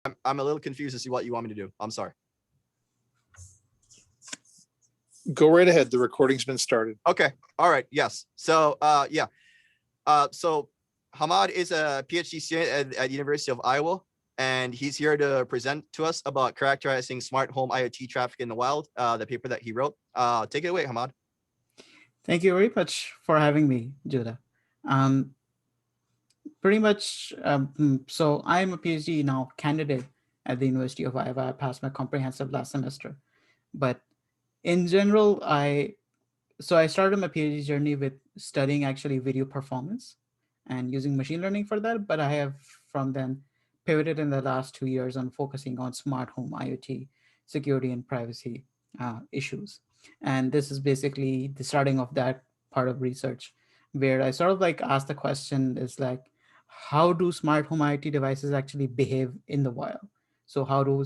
I'm a little confused to see what you want me to do. I'm sorry. Go right ahead. The recording's been started. Okay. All right. Yes. So yeah. So Hammad is a PhD student at University of Iowa, and he's here to present to us about characterizing smart home IoT traffic in the wild, the paper that he wrote. Take it away, Hammad. Thank you very much for having me, Judah. Um, Pretty much, so I'm a PhD now candidate at the University of Iowa. I passed my comprehensive last semester. But in general, I started my PhD journey with studying actually video performance and using machine learning for that. But I have from then pivoted in the last 2 years on focusing on smart home IoT security and privacy issues. And this is basically the starting of that part of research where I sort of like ask the question is like, how do smart home IoT devices actually behave in the wild? So how do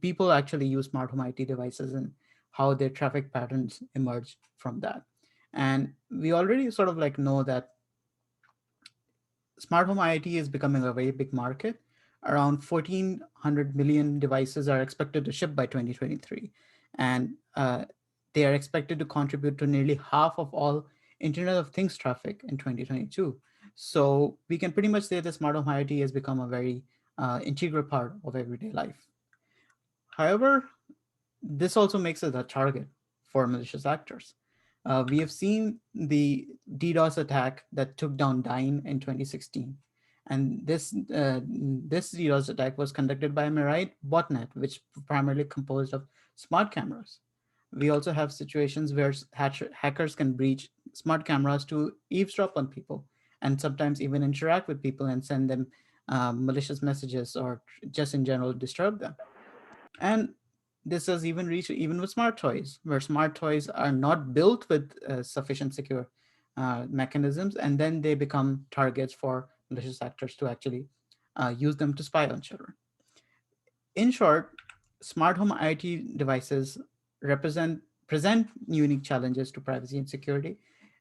people actually use smart home IoT devices and how their traffic patterns emerge from that? And we already sort of like know that smart home IoT is becoming a very big market. Around 1,400 million devices are expected to ship by 2023. And they are expected to contribute to nearly half of all Internet of Things traffic in 2022. So we can pretty much say that smart home IoT has become a very integral part of everyday life. However, this also makes it a target for malicious actors. We have seen the DDoS attack that took down Dyn in 2016. And this DDoS attack was conducted by a Mirai botnet, which primarily composed of smart cameras. We also have situations where hackers can breach smart cameras to eavesdrop on people and sometimes even interact with people and send them malicious messages or just in general disturb them. And this has even reached even with smart toys, where smart toys are not built with sufficient secure mechanisms, and then they become targets for malicious actors to actually use them to spy on children. In short, smart home IoT devices represent present unique challenges to privacy and security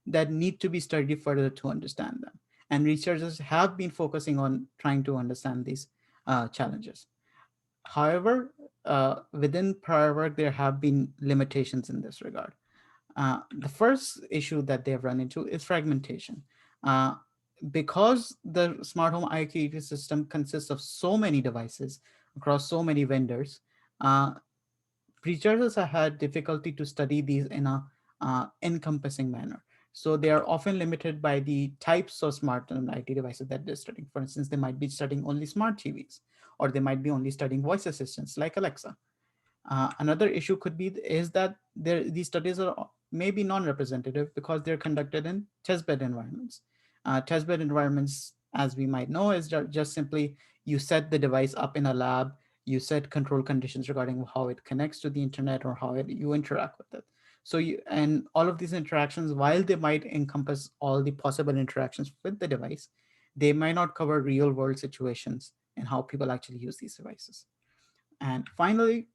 that need to be studied further to understand them. And researchers have been focusing on trying to understand these challenges. However, within prior work, there have been limitations in this regard. The first issue that they have run into is fragmentation. Uh, because the smart home IoT ecosystem consists of so many devices across so many vendors, uh, researchers have had difficulty to study these in a encompassing manner. So they are often limited by the types of smart and IT devices that they're studying. For instance, they might be studying only smart TVs, or they might be only studying voice assistants like Alexa. Another issue could be is that these studies are maybe non-representative because they're conducted in testbed environments. Testbed environments, as we might know, is just simply you set the device up in a lab, you set control conditions regarding how it connects to the internet or you interact with it. So and all of these interactions, while they might encompass all the possible interactions with the device, they might not cover real world situations and how people actually use these devices. And finally,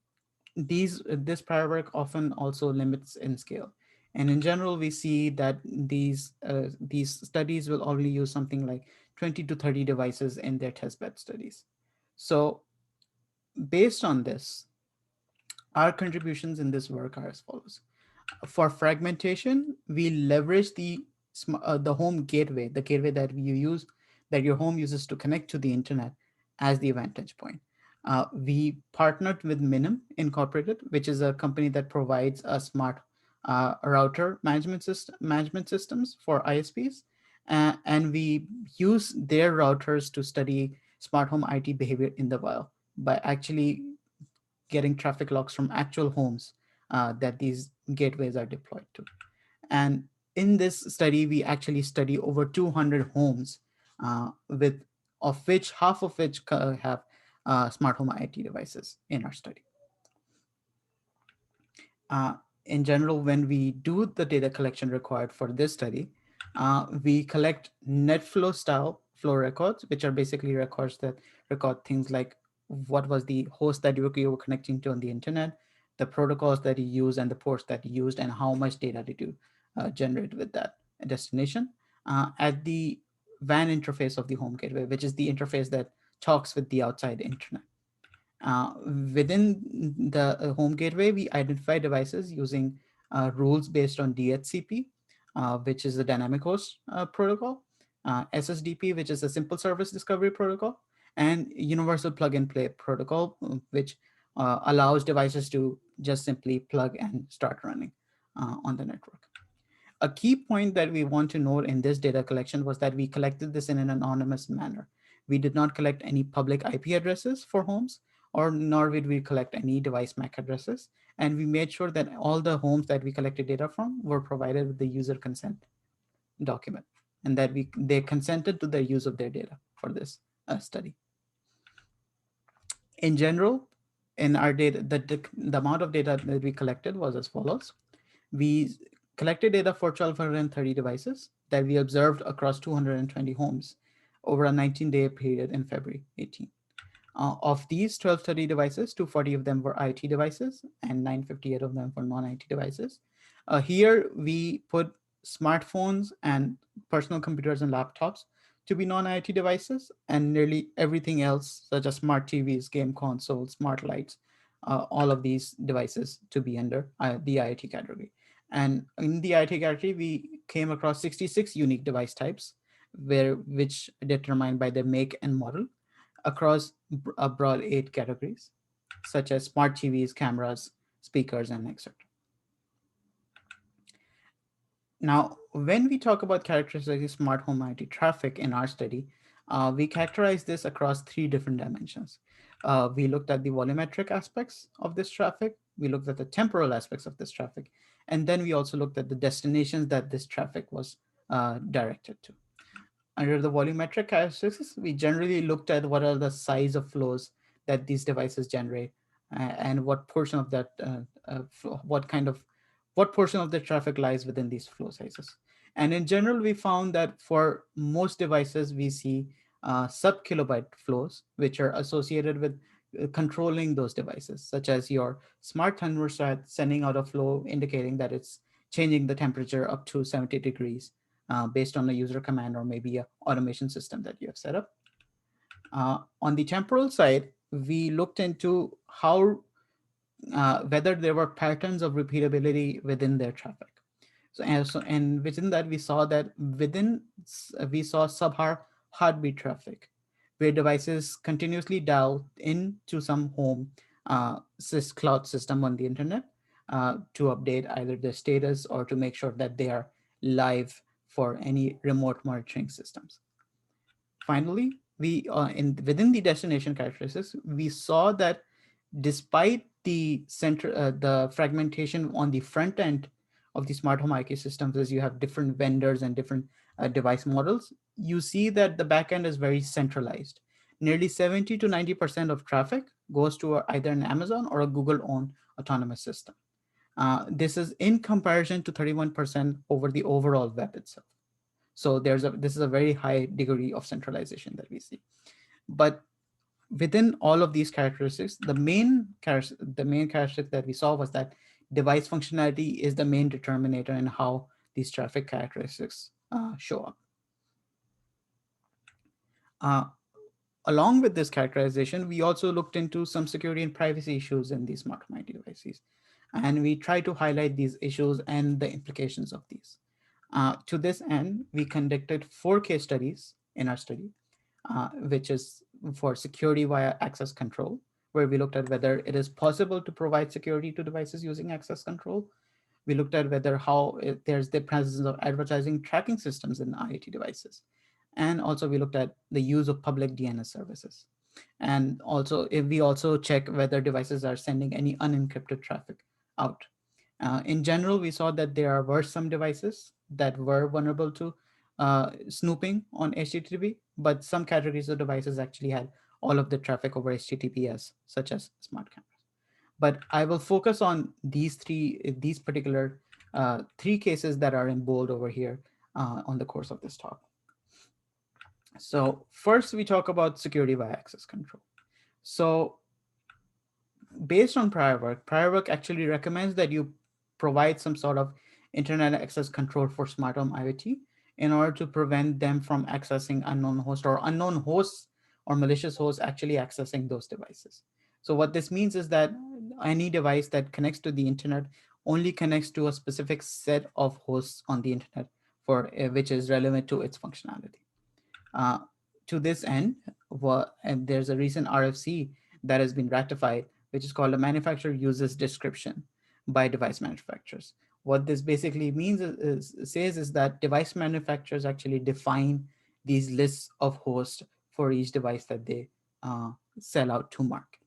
this prior work often also limits in scale. And in general, we see that these studies will only use something like 20 to 30 devices in their testbed studies. So based on this, our contributions in this work are as follows. For fragmentation, we leverage the home gateway, the gateway that you use, that your home uses to connect to the internet as the vantage point. We partnered with Minim Incorporated, which is a company that provides a smart router management systems for ISPs, and we use their routers to study smart home IT behavior in the wild by actually getting traffic logs from actual homes that these gateways are deployed to. And in this study, we actually study over 200 homes, with of which half of which have smart home IoT devices in our study. Uh, in general, when we do the data collection required for this study, we collect net flow style flow records, which are basically records that record things like what was the host that you were connecting to on the internet, the protocols that you use and the ports that you used, and how much data did you generate with that destination at the WAN interface of the home gateway, which is the interface that talks with the outside internet. Within the home gateway, we identify devices using rules based on DHCP, which is the dynamic host protocol, SSDP, which is a simple service discovery protocol, and universal plug and play protocol, which allows devices to just simply plug and start running on the network. A key point that we want to note in this data collection was that we collected this in an anonymous manner. We did not collect any public IP addresses for homes, or nor did we collect any device MAC addresses. And we made sure that all the homes that we collected data from were provided with the user consent document, and that they consented to the use of their data for this study. In general, in our data, the amount of data that we collected was as follows. We collected data for 1,230 devices that we observed across 220 homes over a 19-day period in February 18. Of these 1,230 devices, 240 of them were IoT devices and 958 of them were non-IoT devices. Here we put smartphones and personal computers and laptops to be non-IoT devices, and nearly everything else, such as smart TVs, game consoles, smart lights, all of these devices to be under the IoT category. And in the IoT category, we came across 66 unique device types, which determined by the make and model across a broad 8 categories, such as smart TVs, cameras, speakers, and etc. Now, when we talk about characterizing smart home IoT traffic in our study, we characterize this across 3 different dimensions. We looked at the volumetric aspects of this traffic, we looked at the temporal aspects of this traffic, and then we also looked at the destinations that this traffic was directed to. Under the volumetric characteristics, we generally looked at what are the size of flows that these devices generate, and what portion of that, what portion of the traffic lies within these flow sizes. And in general, we found that for most devices, we see sub-kilobyte flows, which are associated with controlling those devices, such as your smart thermostat sending out a flow indicating that it's changing the temperature up to 70 degrees based on a user command or maybe a automation system that you have set up. On the temporal side, we looked into how whether there were patterns of repeatability within their traffic. And within that, we saw that we saw heartbeat traffic, where devices continuously dial into some home cloud system on the internet to update either the status or to make sure that they are live for any remote monitoring systems. Finally, within the destination characteristics, we saw that despite the fragmentation on the front end of the smart home IoT systems, as you have different vendors and different device models, you see that the backend is very centralized. Nearly 70 to 90% of traffic goes to either an Amazon or a Google-owned autonomous system. This is in comparison to 31% over the overall web itself. So this is a very high degree of centralization that we see. But within all of these characteristics, the main characteristic that we saw was that device functionality is the main determinator in how these traffic characteristics show up. Along with this characterization, we also looked into some security and privacy issues in these smart home IoT devices. And we try to highlight these issues and the implications of these. To this end, we conducted 4 case studies in our study, which is for security via access control, where we looked at whether it is possible to provide security to devices using access control. We looked at whether there's the presence of advertising tracking systems in IoT devices. And also we looked at the use of public DNS services. And also we also check whether devices are sending any unencrypted traffic out. In general, we saw that there were some devices that were vulnerable to snooping on HTTP, but some categories of devices actually had all of the traffic over HTTPS, such as smart cameras. But I will focus on these particular 3 cases that are in bold over here on the course of this talk. So first, we talk about security via access control. So based on prior work actually recommends that you provide some sort of internet access control for smart home IoT in order to prevent them from accessing unknown hosts or malicious hosts actually accessing those devices. So what this means is that any device that connects to the internet only connects to a specific set of hosts on the internet for which is relevant to its functionality. Uh, to this end, and there's a recent RFC that has been ratified, which is called a manufacturer uses description by device manufacturers. What this basically means says is that device manufacturers actually define these lists of hosts for each device that they sell out to market.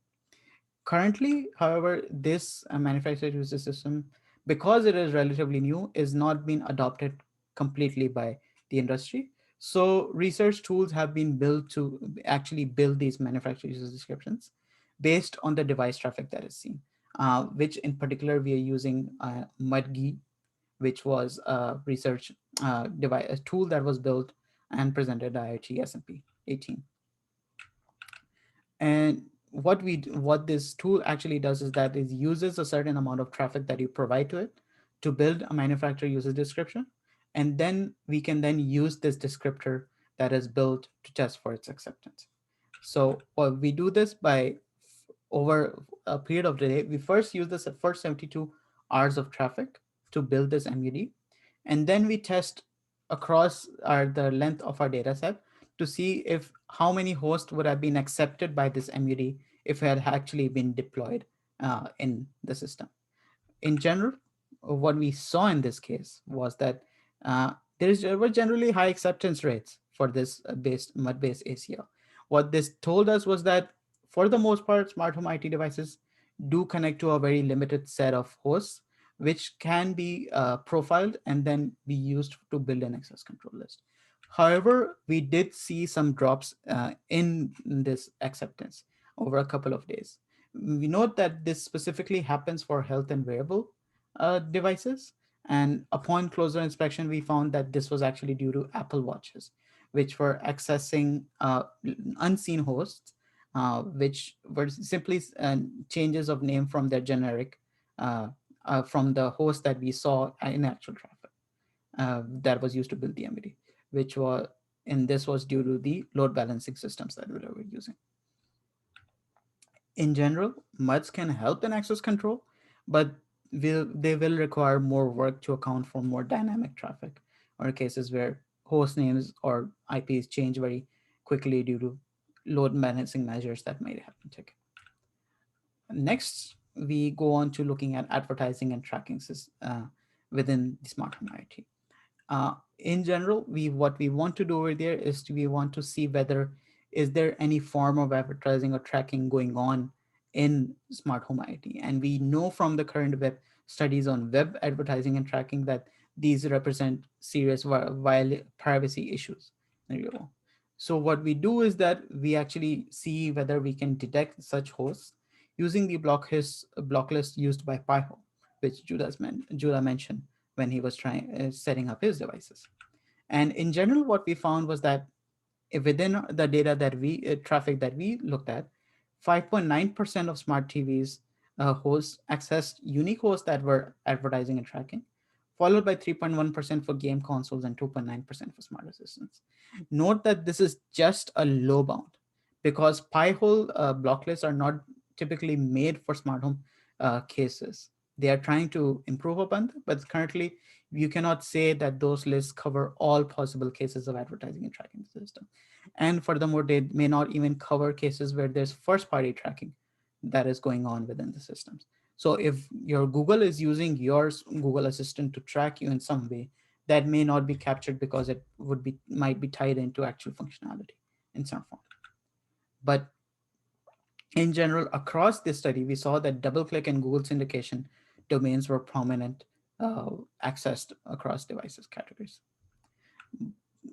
Currently, however, this manufacturer user system, because it is relatively new, is not being adopted completely by the industry. So research tools have been built to actually build these manufacturer user descriptions based on the device traffic that is seen, which in particular we are using Mqtt, which was a research device, a tool that was built and presented at IoT S&P 18. And what this tool actually does is that it uses a certain amount of traffic that you provide to it to build a manufacturer user description, and then we can then use this descriptor that is built to test for its acceptance. So we do this by over a period of the day. We first use this at first 72 hours of traffic to build this MUD, and then we test across the length of our data set to see if how many hosts would have been accepted by this MUD if it had actually been deployed in the system. In general, what we saw in this case was that there were generally high acceptance rates for this mud-based ACL. What this told us was that for the most part, smart home IT devices do connect to a very limited set of hosts, which can be profiled and then be used to build an access control list. However, we did see some drops in this acceptance over a couple of days. We note that this specifically happens for health and wearable devices. And upon closer inspection, we found that this was actually due to Apple Watches, which were accessing unseen hosts, which were simply changes of name from their generic, from the host that we saw in actual traffic that was used to build the MD, which was, and this was due to the load balancing systems that we were using. In general, MUDs can help in access control, but they will require more work to account for more dynamic traffic or cases where host names or IPs change very quickly due to load balancing measures that might have been taken. Next, we go on to looking at advertising and tracking within the smart home IoT. In general, what we want to do over there is we want to see whether is there any form of advertising or tracking going on in smart home IoT. And we know from the current web studies on web advertising and tracking that these represent serious privacy issues. There you go. So what we do is that we actually see whether we can detect such hosts using the block list used by Pi-hole, which Judah mentioned when he was setting up his devices. And in general, what we found was that within the data that traffic that we looked at, 5.9% of smart TVs hosts accessed unique hosts that were advertising and tracking, followed by 3.1% for game consoles and 2.9% for smart assistants. Note that this is just a low bound because Pi-hole block lists are not typically made for smart home cases. They are trying to improve upon them, but currently you cannot say that those lists cover all possible cases of advertising and tracking the system. And furthermore, they may not even cover cases where there's first party tracking that is going on within the systems. So if your Google is using your Google Assistant to track you in some way, that may not be captured because it might be tied into actual functionality in some form. But in general, across this study, we saw that DoubleClick and Google syndication domains were prominent, accessed across devices categories.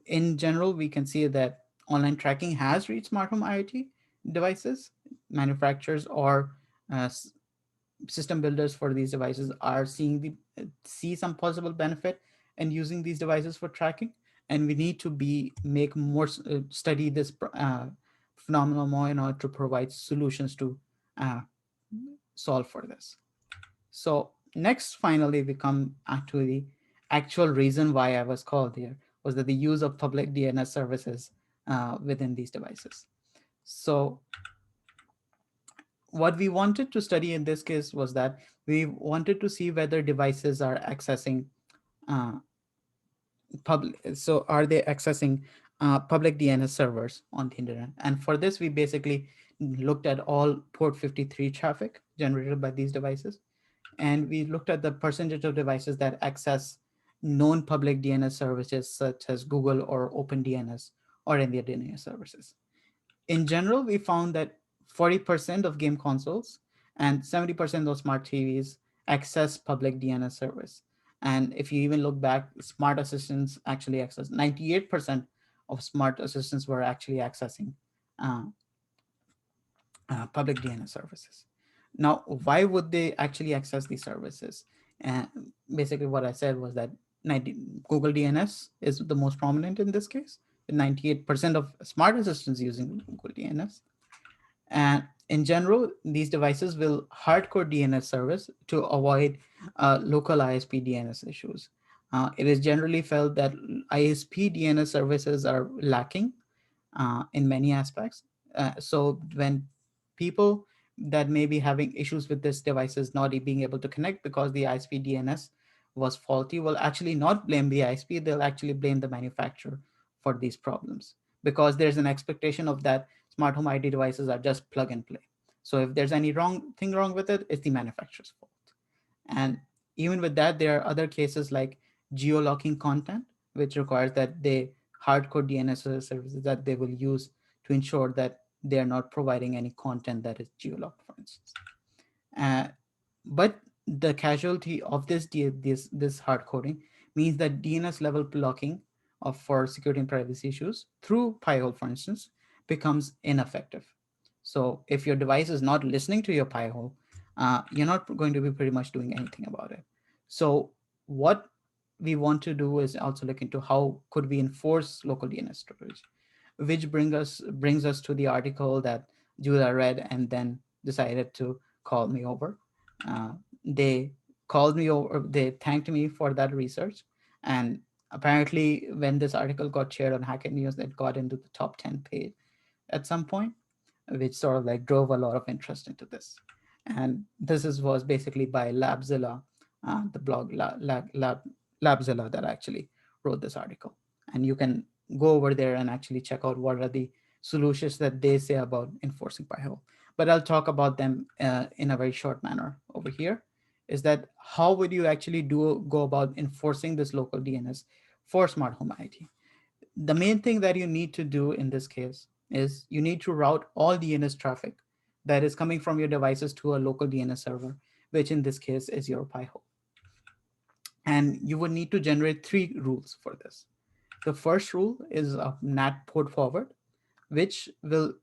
In general, we can see that online tracking has reached smart home IoT devices. Manufacturers or system builders for these devices are see some possible benefit in using these devices for tracking, and we need to make more study this phenomenon more in order to provide solutions to solve for this. So next, finally, we come to the actual reason why I was called here was that the use of public DNS services within these devices. So what we wanted to study in this case was that we wanted to see whether devices are accessing uh, public. So are they accessing public DNS servers on the internet? And for this, we basically looked at all port 53 traffic generated by these devices, and we looked at the percentage of devices that access known public DNS services such as Google or OpenDNS or any other DNS services. In general, we found that 40% of game consoles and 70% of smart TVs access public DNS service. And if you even look back, smart assistants actually access 98% of smart assistants were actually accessing uh, public DNS services. Now, why would they actually access these services? And basically, what I said was that 90, Google DNS is the most prominent in this case, with 98% of smart assistants using Google DNS. And in general, these devices will hardcore DNS service to avoid local ISP DNS issues. It is generally felt that ISP DNS services are lacking in many aspects. So when people that may be having issues with this devices not being able to connect because the ISP DNS was faulty will actually not blame the ISP, they'll actually blame the manufacturer for these problems, because there's an expectation of that smart home ID devices are just plug and play. So if there's any wrong with it, it's the manufacturer's fault. And even with that, there are other cases like geo locking content, which requires that they hardcode DNS services that they will use to ensure that they are not providing any content that is geolocked, for instance. Uh, but the casualty of this hard coding means that DNS level blocking for security and privacy issues through Pi-hole, for instance, becomes ineffective. So if your device is not listening to your Pi-hole, you're not going to be pretty much doing anything about it. So what we want to do is also look into how could we enforce local DNS storage, which brings us to the article that Julia read and then decided to call me over. Uh, they called me over. They thanked me for that research, and apparently, when this article got shared on Hacker News, it got into the top 10 page at some point, which sort of like drove a lot of interest into this. And was basically by Labzilla, the blog Labzilla that actually wrote this article. And you can go over there and actually check out what are the solutions that they say about enforcing Pi-hole. But I'll talk about them in a very short manner over here. Is that how would you actually go about enforcing this local DNS for smart home IT? The main thing that you need to do in this case is you need to route all DNS traffic that is coming from your devices to a local DNS server, which in this case is your Pi-hole. And you would need to generate 3 rules for this. The first rule is a NAT port forward, which will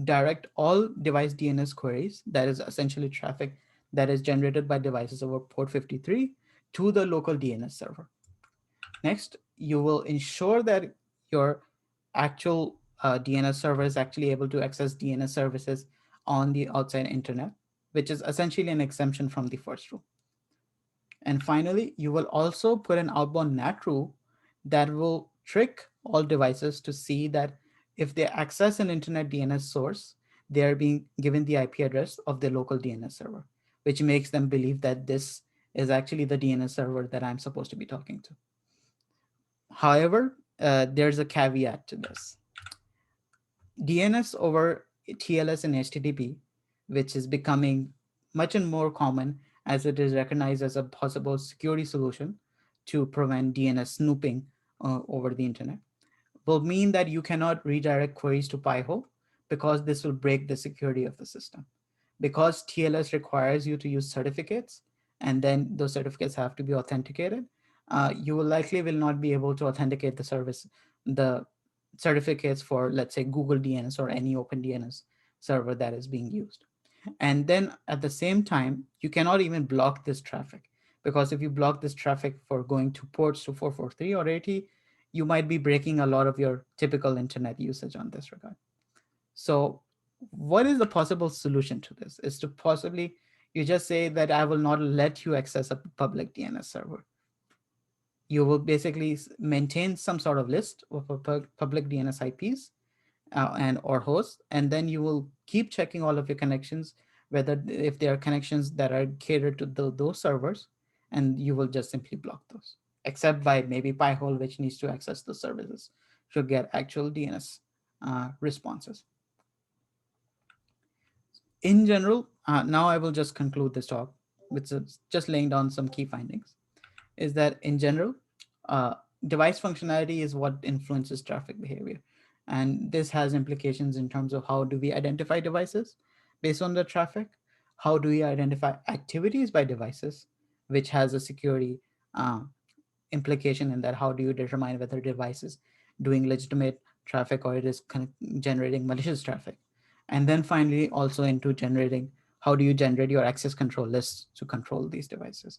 direct all device DNS queries, that is essentially traffic that is generated by devices over port 53, to the local DNS server. Next, you will ensure that your actual DNS server is actually able to access DNS services on the outside internet, which is essentially an exemption from the first rule. And finally, you will also put an outbound NAT rule that will trick all devices to see that if they access an internet DNS source, they are being given the IP address of the local DNS server, which makes them believe that this is actually the DNS server that I'm supposed to be talking to. However, there's a caveat to this. DNS over TLS and HTTP, which is becoming much and more common as it is recognized as a possible security solution to prevent DNS snooping over the internet, will mean that you cannot redirect queries to Pi-hole because this will break the security of the system. Because TLS requires you to use certificates, and then those certificates have to be authenticated, you will not be able to authenticate the certificates for, let's say, Google DNS or any Open DNS server that is being used. And then at the same time, you cannot even block this traffic, because if you block this traffic for going to ports to 443 or 80, you might be breaking a lot of your typical internet usage on this regard. So what is the possible solution to this? Is to possibly you just say that I will not let you access a public DNS server. You will basically maintain some sort of list of public DNS IPs and or hosts, and then you will keep checking all of your connections whether if there are connections that are catered to those servers, and you will just simply block those, except by maybe Pi-hole, which needs to access the services to get actual DNS responses. In general, now I will just conclude this talk with just laying down some key findings. Is that in general, uh, device functionality is what influences traffic behavior. And this has implications in terms of how do we identify devices based on the traffic? How do we identify activities by devices, which has a security uh, implication in that? How do you determine whether device is doing legitimate traffic or it is generating malicious traffic? And then finally, also into generating, how do you generate your access control lists to control these devices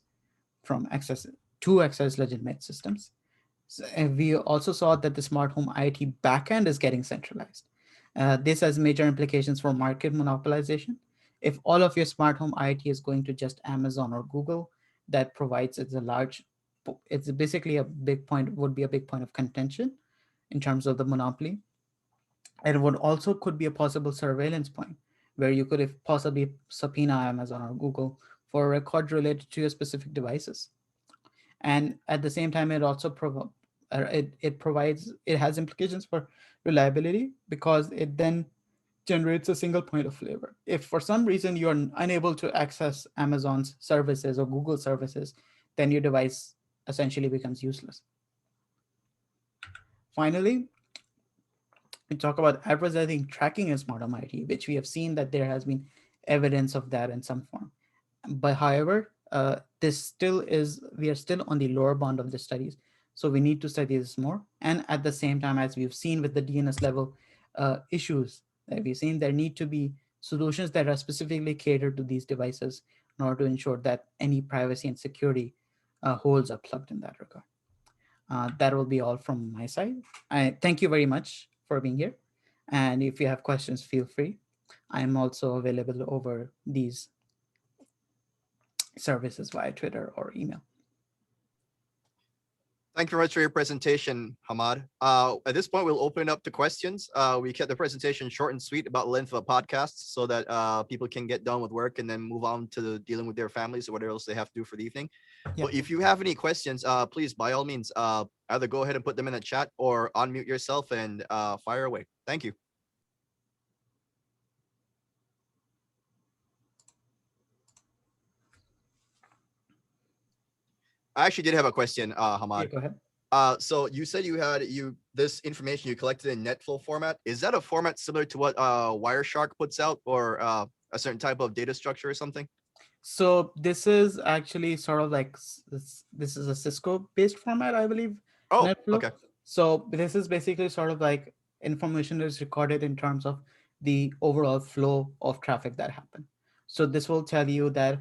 from access to access legitimate systems? And we also saw that the smart home IoT backend is getting centralized. This has major implications for market monopolization. If all of your smart home IoT is going to just Amazon or Google, that provides it's basically a big point, would be a big point of contention in terms of the monopoly. And it would also could be a possible surveillance point where you could if possibly subpoena Amazon or Google for a record related to your specific devices. And at the same time, it also it has implications for reliability, because it then generates a single point of failure. If for some reason you're unable to access Amazon's services or Google services, then your device essentially becomes useless. Finally, we talk about advertising tracking in smart home IoT, which we have seen that there has been evidence of that in some form. But however, this still is, we are still on the lower bound of the studies. So we need to study this more. And at the same time, as we've seen with the DNS level issues that we've seen, there need to be solutions that are specifically catered to these devices in order to ensure that any privacy and security holes are plugged in that regard. That will be all from my side. I thank you very much for being here. And if you have questions, feel free. I'm also available over these services via Twitter or email. Thank you very much for your presentation, Hammad. At this point, we'll open it up to questions. We kept the presentation short and sweet about the length of a podcast so that people can get done with work and then move on to dealing with their families or whatever else they have to do for the evening. Yeah. But if you have any questions, please, by all means, either go ahead and put them in the chat or unmute yourself and fire away. Thank you. I actually did have a question, Hammad. Yeah, go ahead. So you said you had this information you collected in NetFlow format. Is that a format similar to what Wireshark puts out, or a certain type of data structure or something? So this is actually sort of like this is a Cisco based format, I believe. Oh, NetFlow. okay. So this is basically sort of like information is recorded in terms of the overall flow of traffic that happened. So this will tell you that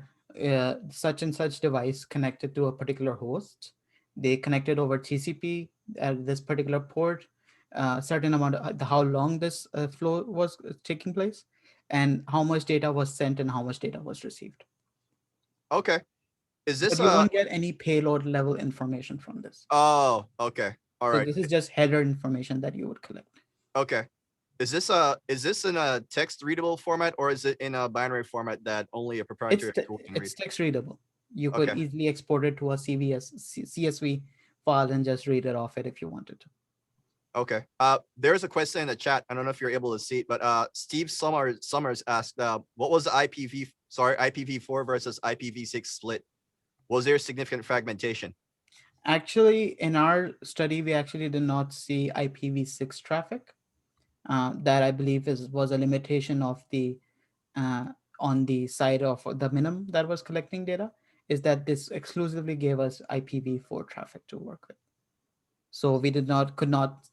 such and such device connected to a particular host, they connected over TCP at this particular port, certain amount of how long this flow was taking place, and how much data was sent and how much data was received. Okay. Is this But you won't get any payload level information from this. Oh, okay. All So right. this is just header information that you would collect. Okay. Is this in a text readable format, or is it in a binary format that only a proprietary tool can read? It's text readable. You could Okay. easily export it to a CSV file and just read it off it if you wanted to. Okay. There's a question in the chat. I don't know if you're able to see it, but Steve Summers asked, what was the IPv4 versus IPv6 split? Was there significant fragmentation? Actually, in our study, we actually did not see IPv6 traffic. That I believe was a limitation of the on the side of the minimum that was collecting data, is that this exclusively gave us IPv4 traffic to work with. So we could not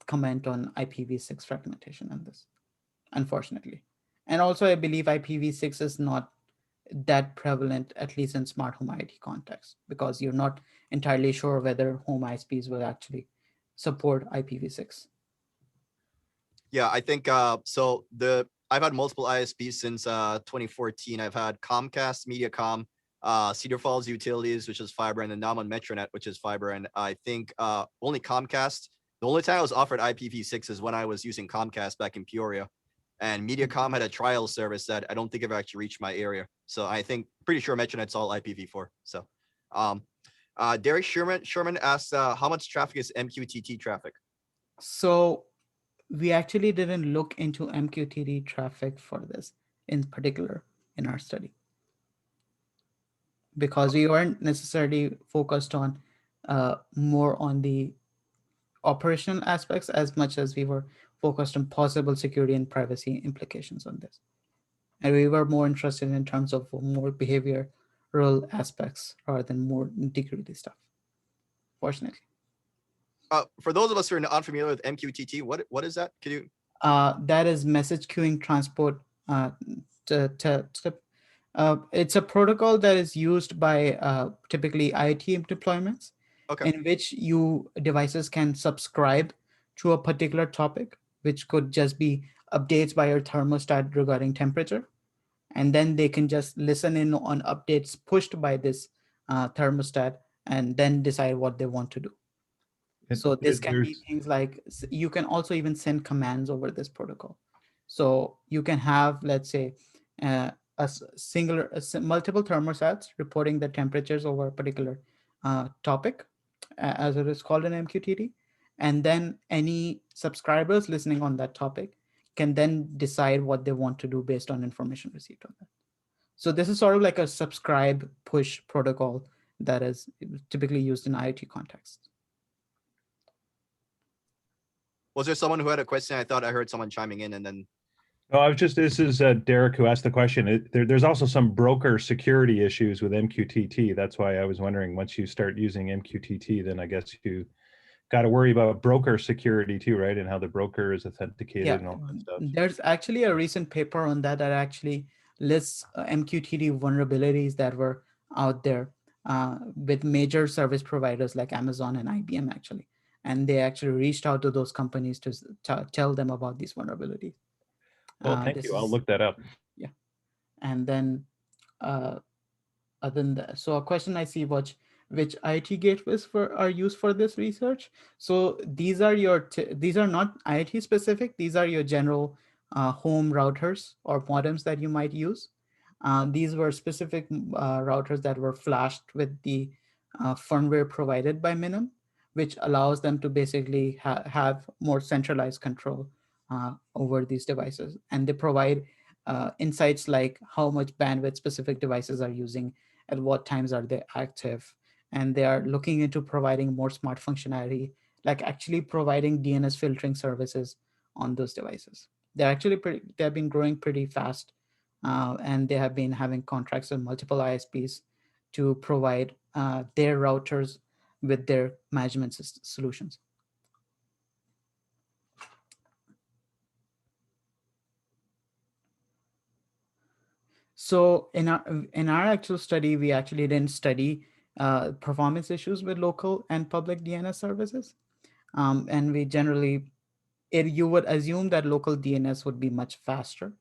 comment on IPv6 fragmentation on this, unfortunately. And also, I believe IPv6 is not that prevalent, at least in smart home IoT context, because you're not entirely sure whether home ISPs will actually support IPv6. Yeah, I think so. I've had multiple ISPs since 2014. I've had Comcast, Mediacom, Cedar Falls Utilities, which is fiber, and then now I'm on Metronet, which is fiber. And I think only Comcast. The only time I was offered IPv6 is when I was using Comcast back in Peoria. and Mediacom had a trial service that I don't think ever actually reached my area. So I think pretty sure MetroNet's all IPv4. So, Derek Sherman asked, how much traffic is MQTT traffic? So we actually didn't look into MQTT traffic for this in particular in our study, because we weren't necessarily focused on more on the operational aspects as much as we were focused on possible security and privacy implications on this. And we were more interested in terms of more behavioral aspects rather than more nitty-gritty stuff, fortunately. For those of us who are unfamiliar with MQTT, what is that? Can you? That is message queuing transport. It's a protocol that is used by typically IoT deployments, Okay. in which devices can subscribe to a particular topic, which could just be updates by your thermostat regarding temperature, and then they can just listen in on updates pushed by this thermostat and then decide what they want to do. So this can be things like, you can also even send commands over this protocol. So you can have, let's say, multiple thermostats reporting the temperatures over a particular topic, as it is called in MQTT. And then any subscribers listening on that topic can then decide what they want to do based on information received on that. So this is sort of like a subscribe push protocol that is typically used in IoT contexts. Was there someone who had a question? I thought I heard someone chiming in, and then. No, this is Derek who asked the question. There's also some broker security issues with MQTT. That's why I was wondering, once you start using MQTT, then I guess you got to worry about broker security too, right? And how the broker is authenticated and all that stuff. There's actually a recent paper on that actually lists MQTT vulnerabilities that were out there with major service providers like Amazon and IBM actually. And they actually reached out to those companies to tell them about these vulnerabilities. Well, thank you. I'll look that up. Yeah. And then other than that, so a question I see, which IoT gateways are used for this research. So these are these are not IoT specific. These are your general home routers or modems that you might use. These were specific routers that were flashed with the firmware provided by Minim, which allows them to basically have more centralized control over these devices. And they provide insights like how much bandwidth specific devices are using, at what times are they active, and they are looking into providing more smart functionality, like actually providing DNS filtering services on those devices. They've been growing pretty fast, and they have been having contracts with multiple ISPs to provide their routers with their management solutions. So in our actual study, we actually didn't study performance issues with local and public DNS services. And we generally, you would assume that local DNS would be much faster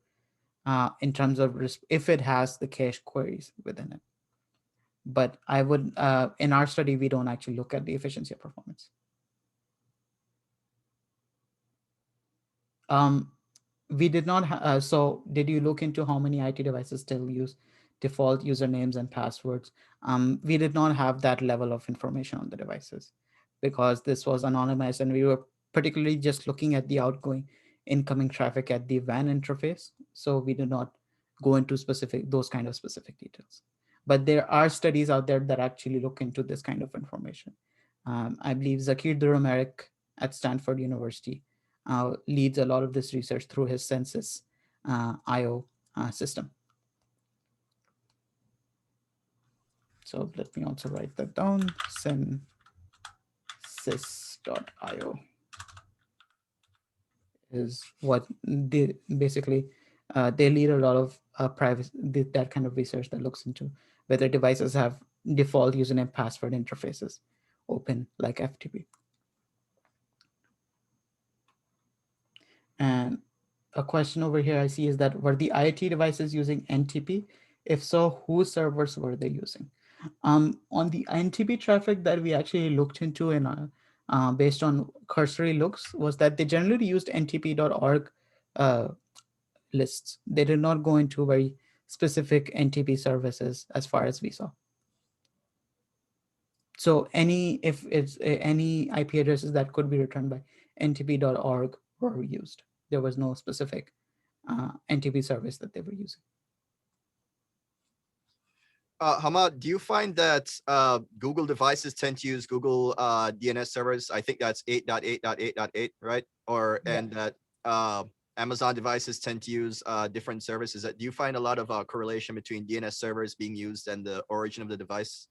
in terms of if it has the cache queries within it. But I would, in our study, we don't actually look at the efficiency of performance. We did not. So did you look into how many IT devices still use default usernames and passwords? We did not have that level of information on the devices because this was anonymized, and we were particularly just looking at the outgoing incoming traffic at the WAN interface. So we did not go into those kind of specific details. But there are studies out there that actually look into this kind of information. I believe Zakir Duramarik at Stanford University leads a lot of this research through his Census IO system. So let me also write that down, census.io is what they basically, they lead a lot of privacy, that kind of research that looks into whether devices have default username password interfaces open like FTP. And a question over here I see is that, were the IoT devices using NTP? If so, whose servers were they using? On the NTP traffic that we actually looked into in based on cursory looks, was that they generally used ntp.org lists. They did not go into very specific NTP services as far as we saw. So if it's any IP addresses that could be returned by ntp.org were used. There was no specific NTP service that they were using. Hammad, do you find that Google devices tend to use Google DNS servers? I think that's 8.8.8.8, right? Or Yeah. and that Amazon devices tend to use different services. Do you find a lot of correlation between DNS servers being used and the origin of the device?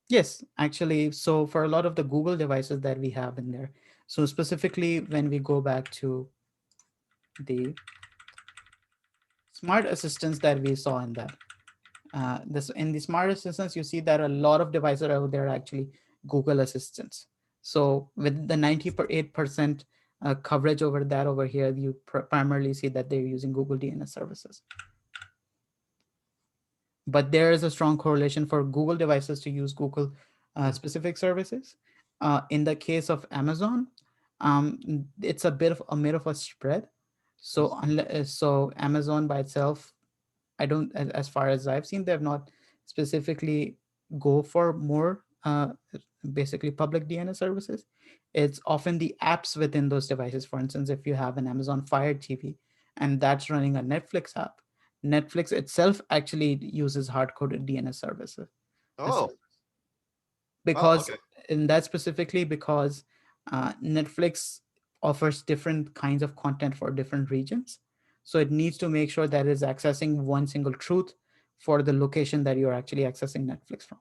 Yes, actually. So for a lot of the Google devices that we have in there, so specifically when we go back to the smart assistants that we saw in that, this in the smart assistants, you see that a lot of devices out there are actually Google assistants. So with the 98% coverage over that over here, you primarily see that they're using Google DNS services. But there is a strong correlation for Google devices to use Google specific services. In the case of Amazon, it's a bit of a spread. So so Amazon by itself, I don't, as far as I've seen, they have not specifically go for more basically public DNS services. It's often the apps within those devices. For instance, if you have an Amazon Fire TV and that's running a Netflix app, Netflix itself actually uses hard-coded DNS services. Oh, Because okay. in that specifically because Netflix offers different kinds of content for different regions. So it needs to make sure that it's accessing one single truth for the location that you're actually accessing Netflix from.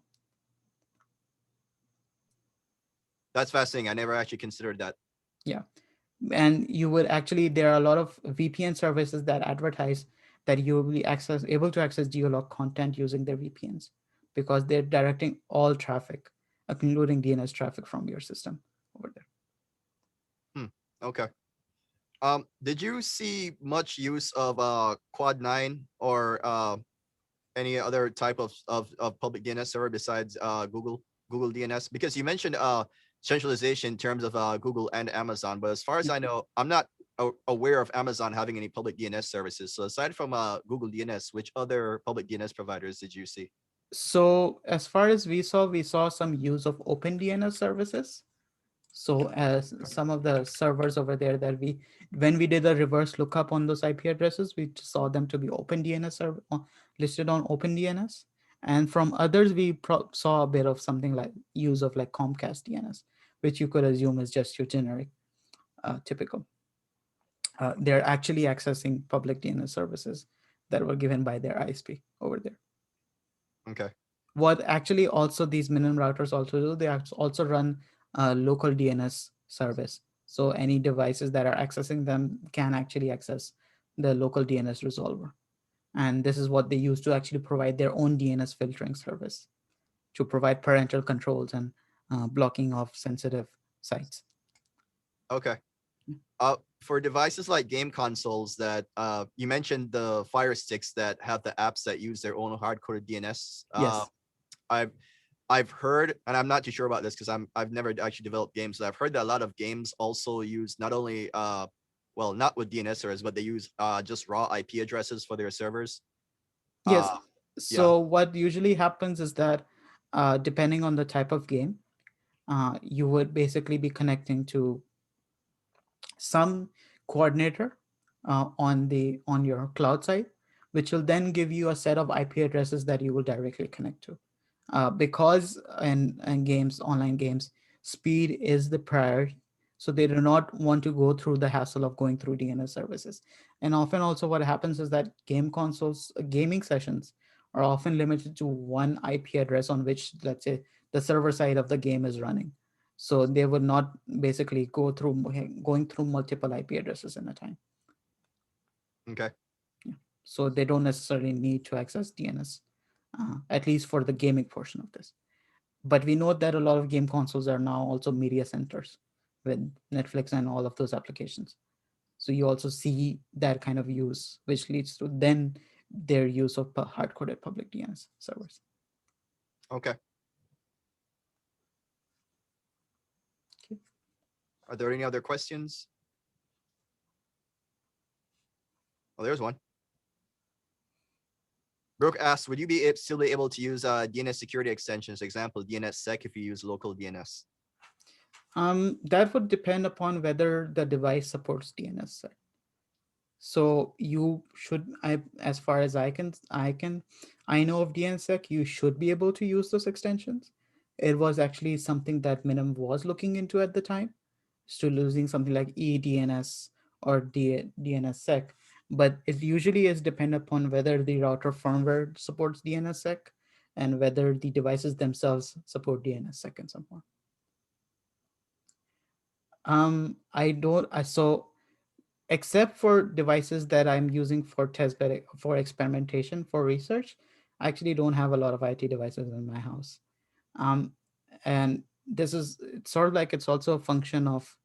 That's fascinating. I never actually considered that. Yeah. And you would actually, there are a lot of VPN services that advertise that you will be able to access geolock content using their VPNs because they're directing all traffic, including DNS traffic from your system over there. Okay. Did you see much use of Quad 9 or any other type of public DNS server besides Google DNS? Because you mentioned centralization in terms of Google and Amazon, but as far as I know, I'm not aware of Amazon having any public DNS services. So aside from Google DNS, which other public DNS providers did you see? So as far as we saw some use of open DNS services. So as some of the servers over there that when we did a reverse lookup on those IP addresses, we saw them to be open DNS server listed on open DNS. And from others, we saw a bit of something like use of like Comcast DNS, which you could assume is just your generic typical. They're actually accessing public DNS services that were given by their ISP over there. Okay. What actually also these minimum routers also do, they also run a local DNS service. So any devices that are accessing them can actually access the local DNS resolver. And this is what they use to actually provide their own DNS filtering service to provide parental controls and blocking of sensitive sites. Okay. For devices like game consoles that you mentioned the Fire Sticks that have the apps that use their own hard-coded DNS. Yes. I've heard, and I'm not too sure about this because I've never actually developed games, but I've heard that a lot of games also use not only well, not with DNS servers, but they use just raw IP addresses for their servers. Yes. Yeah. So what usually happens is that depending on the type of game, you would basically be connecting to some coordinator on your cloud side, which will then give you a set of IP addresses that you will directly connect to. Because in games, online games, speed is the priority. So they do not want to go through the hassle of going through DNS services. And often also what happens is that game consoles, gaming sessions are often limited to one IP address on which, let's say, the server side of the game is running. So they would not basically going through multiple IP addresses in a time. Okay. Yeah. So they don't necessarily need to access DNS, at least for the gaming portion of this. But we know that a lot of game consoles are now also media centers with Netflix and all of those applications. So you also see that kind of use, which leads to then their use of hard-coded public DNS servers. Okay. Okay. Are there any other questions? Oh, there's one. Brooke asks, would you be still be able to use DNS security extensions, example DNSSEC, if you use local DNS? That would depend upon whether the device supports DNSSEC. So you should, as far as I know of DNSSEC, you should be able to use those extensions. It was actually something that Minim was looking into at the time, still using something like eDNS or DNSSEC, but it usually is dependent upon whether the router firmware supports DNSSEC and whether the devices themselves support DNSSEC in some form. I don't, so except for devices that I'm using for testbed, for experimentation, for research, I actually don't have a lot of IT devices in my house. And this is, it's sort of like, it's also a function of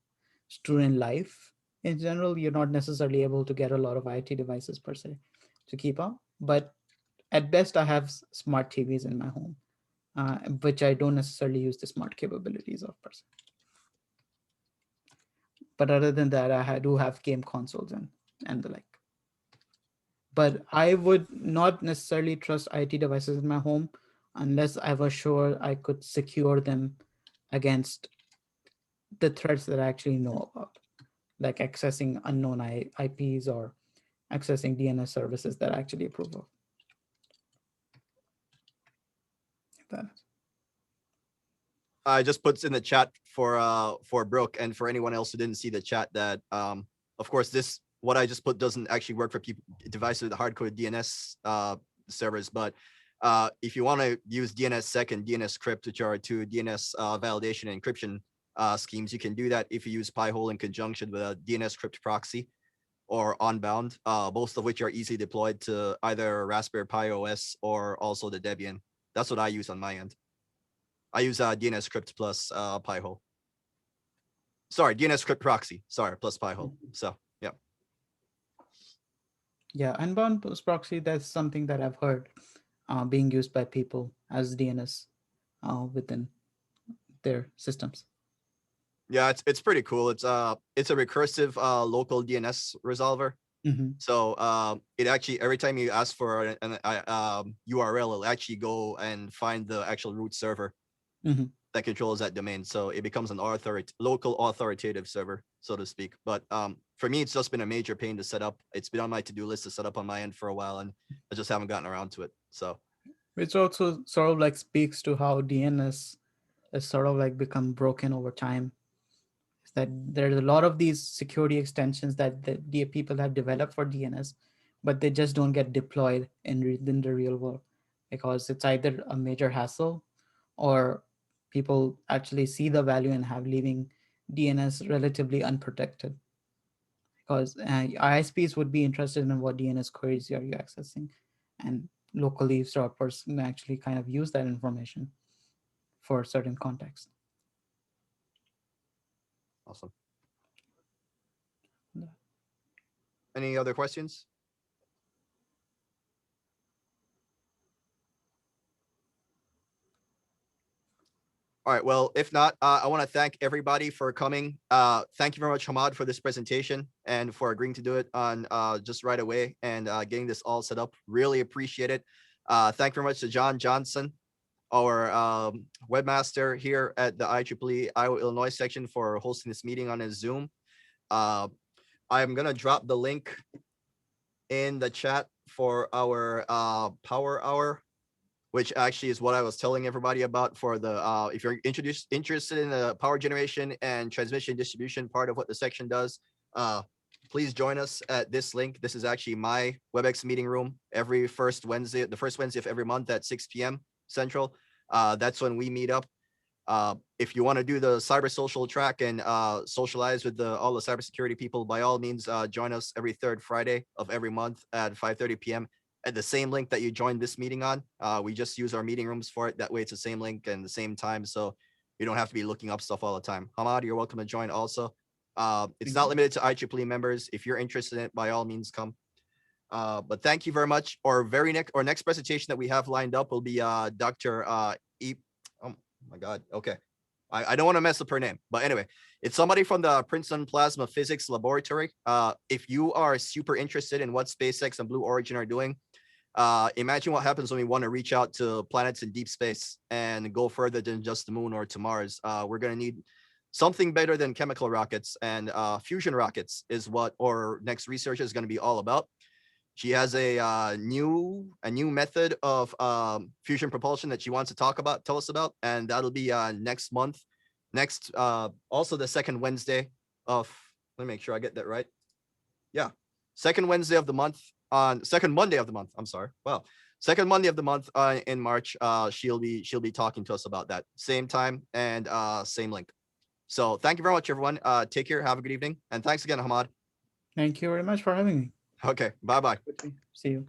student life. In general, you're not necessarily able to get a lot of IT devices per se to keep up. But at best, I have smart TVs in my home, which I don't necessarily use the smart capabilities of per se. But other than that, I do have game consoles and the like. But I would not necessarily trust IT devices in my home unless I was sure I could secure them against the threats that I actually know about, like accessing unknown IPs or accessing DNS services that I actually approve of. That. I just puts in the chat for Brooke and for anyone else who didn't see the chat that of course this what I just put doesn't actually work for people devices with hard-coded DNS servers, but if you want to use DNSSEC and DNSCrypt, which are two DNS validation and encryption schemes, you can do that if you use Pi-hole in conjunction with a DNSCrypt proxy or Onbound, both of which are easily deployed to either Raspberry Pi OS or also the Debian. That's what I use on my end. I use DNSCrypt plus Pi-hole. Sorry, DNSCrypt proxy. Sorry, plus Pi-hole. So yeah. Yeah, Unbound post proxy, that's something that I've heard being used by people as DNS within their systems. Yeah, it's pretty cool. It's a recursive local DNS resolver. Mm-hmm. So it actually, every time you ask for an URL, it'll actually go and find the actual root server Mm-hmm. that controls that domain. So it becomes an local authoritative server, so to speak. But for me, it's just been a major pain to set up. It's been on my to-do list to set up on my end for a while, and I just haven't gotten around to it. So which also sort of like speaks to how DNS has sort of like become broken over time. Is that there's a lot of these security extensions that the people have developed for DNS, but they just don't get deployed in the real world because it's either a major hassle or people actually see the value in leaving DNS relatively unprotected. Because ISPs would be interested in what DNS queries are you accessing, and locally developers can actually kind of use that information for certain context. awesome. Any other questions? All right. Well, if not, I want to thank everybody for coming. Thank you very much, Hammad, for this presentation and for agreeing to do it on just right away and getting this all set up. Really appreciate it. Thank you very much to John Johnson, our webmaster here at the IEEE Iowa, Illinois section, for hosting this meeting on his Zoom. I'm going to drop the link in the chat for our power hour, which actually is what I was telling everybody about for the, if you're interested in the power generation and transmission distribution part of what the section does, please join us at this link. This is actually my WebEx meeting room every first Wednesday, the first Wednesday of every month at 6 p.m. Central. That's when we meet up. If you want to do the cyber social track and socialize with all the cybersecurity people, by all means, join us every third Friday of every month at 5:30 p.m. at the same link that you joined this meeting on. We just use our meeting rooms for it. That way it's the same link and the same time. So you don't have to be looking up stuff all the time. Hammad, you're welcome to join also. It's not limited to IEEE members. If you're interested in it, by all means, come. But thank you very much. Our next presentation that we have lined up will be Dr. Oh my God. Okay. I don't want to mess up her name, but anyway, it's somebody from the Princeton Plasma Physics Laboratory. If you are super interested in what SpaceX and Blue Origin are doing, Imagine what happens when we want to reach out to planets in deep space and go further than just the moon or to Mars. We're going to need something better than chemical rockets, and fusion rockets is what our next research is going to be all about. She has a new method of fusion propulsion that she wants to tell us about, and that'll be next month. Also the second Wednesday of, let me make sure I get that right. Yeah, second Wednesday of the month, on second Monday of the month. I'm sorry. Well, second Monday of the month in March. She'll be talking to us about that. Same time and same link. So thank you very much, everyone. Take care. Have a good evening, and thanks again, Hammad. Thank you very much for having me. Okay. Bye bye. See you.